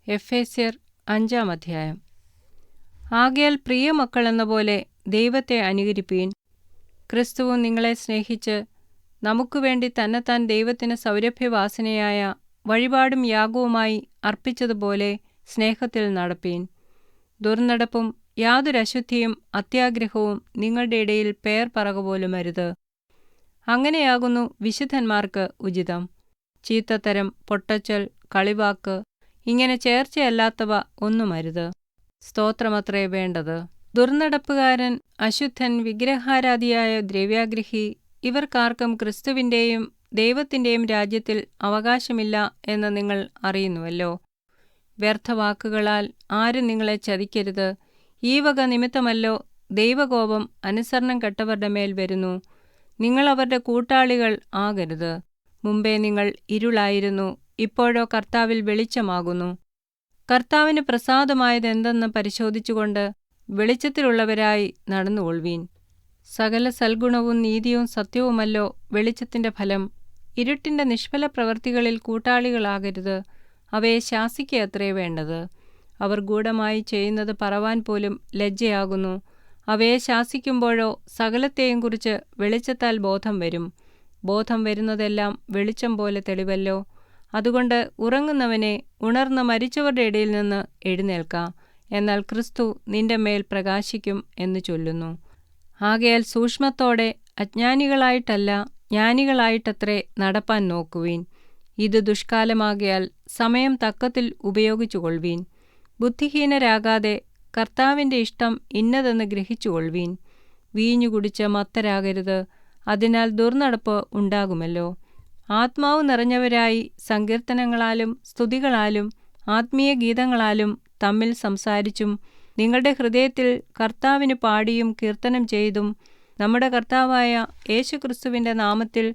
എഫേസ്യർ 5-ാം അധ്യായം. ആകയാൽ പ്രിയമക്കളെന്ന പോലെ ദൈവത്തെ അനുകരിപ്പീൻ. ക്രിസ്തുവും നിങ്ങളെ സ്നേഹിച്ച് നമുക്കുവേണ്ടി തന്നെത്താൻ ദൈവത്തിന് സൗരഭ്യവാസനയായ വഴിപാടും യാഗവുമായി അർപ്പിച്ചതുപോലെ സ്നേഹത്തിൽ നടപ്പീൻ. ദുർനടപ്പും യാതൊരശുദ്ധിയും അത്യാഗ്രഹവും നിങ്ങളുടെ ഇടയിൽ പേർ പറകപോലും അരുത്. അങ്ങനെയാകുന്നു വിശുദ്ധന്മാർക്ക് ഉചിതം. ചീത്തത്തരം, പൊട്ടച്ചൽ, കളിവാക്ക്, ഇങ്ങനെ ചേർച്ചയല്ലാത്തവ ഒന്നുമരുത്. സ്തോത്രമത്രേ വേണ്ടത്. ദുർനടപ്പുകാരൻ, അശുദ്ധൻ, വിഗ്രഹാരാധിയായ ദ്രവ്യാഗ്രഹി, ഇവർക്കാർക്കും ക്രിസ്തുവിൻ്റെയും ദൈവത്തിൻ്റെയും രാജ്യത്തിൽ അവകാശമില്ല എന്ന് നിങ്ങൾ അറിയുന്നുവല്ലോ. വ്യർത്ഥവാക്കുകളാൽ ആരും നിങ്ങളെ ചതിക്കരുത്. ഈ വക നിമിത്തമല്ലോ ദൈവകോപം അനുസരണം കെട്ടവരുടെ മേൽ വരുന്നു. നിങ്ങൾ അവരുടെ കൂട്ടാളികൾ ആകരുത്. മുമ്പേ നിങ്ങൾ ഇരുളായിരുന്നു, ഇപ്പോഴോ കർത്താവിൽ വെളിച്ചമാകുന്നു. കർത്താവിന് പ്രസാദമായതെന്തെന്ന് പരിശോധിച്ചുകൊണ്ട് വെളിച്ചത്തിലുള്ളവരായി നടന്നുകൊള്ളുവീൻ. സകല സൽഗുണവും നീതിയും സത്യവുമല്ലോ വെളിച്ചത്തിൻ്റെ ഫലം. ഇരുട്ടിൻ്റെ നിഷ്ഫല പ്രവൃത്തികളിൽ കൂട്ടാളികളാകരുത്. അവയെ ശാസിക്കയത്രേ വേണ്ടത്. അവർ ഗൂഢമായി ചെയ്യുന്നത് പറവാൻ പോലും ലജ്ജയാകുന്നു. അവയെ ശാസിക്കുമ്പോഴോ സകലത്തെയും കുറിച്ച് വെളിച്ചത്താൽ ബോധം വരും. ബോധം വരുന്നതെല്ലാം വെളിച്ചം പോലെ തെളിവല്ലോ. അതുകൊണ്ട് ഉറങ്ങുന്നവനെ, ഉണർന്ന് മരിച്ചവരുടെ ഇടയിൽ നിന്ന് എഴുന്നേൽക്കാം, എന്നാൽ ക്രിസ്തു നിന്റെ മേൽ പ്രകാശിക്കും എന്ന് ചൊല്ലുന്നു. ആകയാൽ സൂക്ഷ്മത്തോടെ അജ്ഞാനികളായിട്ടല്ല ജ്ഞാനികളായിട്ടത്രേ നടപ്പാൻ നോക്കുവീൻ. ഇത് ദുഷ്കാലമാകയാൽ സമയം തക്കത്തിൽ ഉപയോഗിച്ചുകൊള്ളുവീൻ. ബുദ്ധിഹീനരാകാതെ കർത്താവിൻ്റെ ഇഷ്ടം ഇന്നതെന്ന് ഗ്രഹിച്ചുകൊള്ളുവീൻ. വീഞ്ഞു കുടിച്ച് മത്തരാകരുത്, അതിനാൽ ദുർനടപ്പ് ഉണ്ടാകുമല്ലോ. ആത്മാവ് നിറഞ്ഞവരായി സങ്കീർത്തനങ്ങളാലും സ്തുതികളാലും ആത്മീയ ഗീതങ്ങളാലും തമ്മിൽ സംസാരിച്ചും നിങ്ങളുടെ ഹൃദയത്തിൽ കർത്താവിന് പാടിയും കീർത്തനം ചെയ്തും നമ്മുടെ കർത്താവായ യേശുക്രിസ്തുവിൻ്റെ നാമത്തിൽ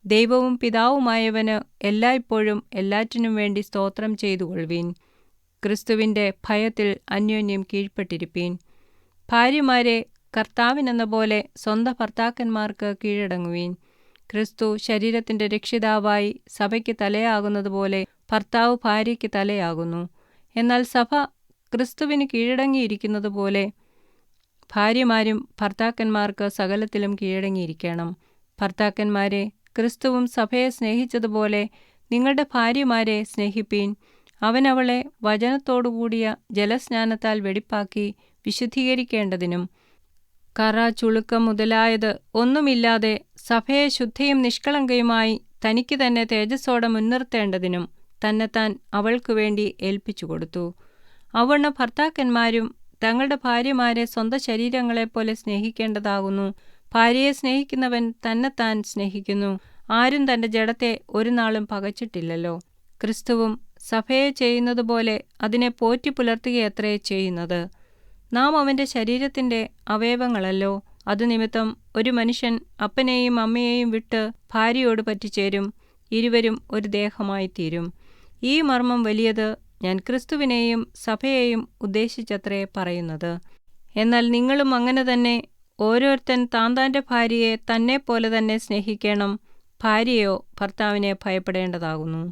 ദൈവവും പിതാവുമായവന് എല്ലായ്പ്പോഴും എല്ലാറ്റിനും വേണ്ടി സ്തോത്രം ചെയ്തുകൊള്ളുവീൻ. ക്രിസ്തുവിൻ്റെ ഭയത്തിൽ അന്യോന്യം കീഴ്പ്പെട്ടിരിപ്പീൻ. ഭാര്യമാരെ കർത്താവിനെന്ന പോലെ സ്വന്തം ഭർത്താക്കന്മാർക്ക് കീഴടങ്ങുവീൻ. ക്രിസ്തു ശരീരത്തിൻ്റെ രക്ഷിതാവായി സഭയ്ക്ക് തലയാകുന്നതുപോലെ ഭർത്താവ് ഭാര്യയ്ക്ക് തലയാകുന്നു. എന്നാൽ സഭ ക്രിസ്തുവിന് കീഴടങ്ങിയിരിക്കുന്നതുപോലെ ഭാര്യമാരും ഭർത്താക്കന്മാർക്ക് സകലത്തിലും കീഴടങ്ങിയിരിക്കണം. ഭർത്താക്കന്മാരെ, ക്രിസ്തുവും സഭയെ സ്നേഹിച്ചതുപോലെ നിങ്ങളുടെ ഭാര്യമാരെ സ്നേഹിപ്പീൻ. അവനവളെ വചനത്തോടുകൂടിയ ജലസ്നാനത്താൽ വെടിപ്പാക്കി വിശുദ്ധീകരിക്കേണ്ടതിനും കറ, ചുളുക്കം മുതലായത് ഒന്നുമില്ലാതെ സഭയെ ശുദ്ധയും നിഷ്കളങ്കയുമായി തനിക്ക് തന്നെ തേജസ്സോടെ മുൻനിർത്തേണ്ടതിനും തന്നെത്താൻ അവൾക്കു വേണ്ടി ഏൽപ്പിച്ചു കൊടുത്തു. അവണ്ണം ഭർത്താക്കന്മാരും തങ്ങളുടെ ഭാര്യമാരെ സ്വന്തം ശരീരങ്ങളെപ്പോലെ സ്നേഹിക്കേണ്ടതാകുന്നു. ഭാര്യയെ സ്നേഹിക്കുന്നവൻ തന്നെത്താൻ സ്നേഹിക്കുന്നു. ആരും തൻ്റെ ജഡത്തെ ഒരു നാളും പകച്ചിട്ടില്ലല്ലോ. ക്രിസ്തുവും സഭയെ ചെയ്യുന്നതുപോലെ അതിനെ പോറ്റി പുലർത്തുകയത്രേ ചെയ്യുന്നത്. നാം അവൻ്റെ ശരീരത്തിൻ്റെ അവയവങ്ങളല്ലോ. അതുനിമിത്തം ഒരു മനുഷ്യൻ അപ്പനെയും അമ്മയെയും വിട്ട് ഭാര്യയോട് പറ്റിച്ചേരും, ഇരുവരും ഒരു ദേഹമായിത്തീരും. ഈ മർമ്മം വലിയത്. ഞാൻ ക്രിസ്തുവിനെയും സഭയെയും ഉദ്ദേശിച്ചത്രേ പറയുന്നത്. എന്നാൽ നിങ്ങളും അങ്ങനെ തന്നെ. ഓരോരുത്തൻ താന്താൻ്റെ ഭാര്യയെ തന്നെപ്പോലെ തന്നെ സ്നേഹിക്കണം. ഭാര്യയോ ഭർത്താവിനെ ഭയപ്പെടേണ്ടതാകുന്നു.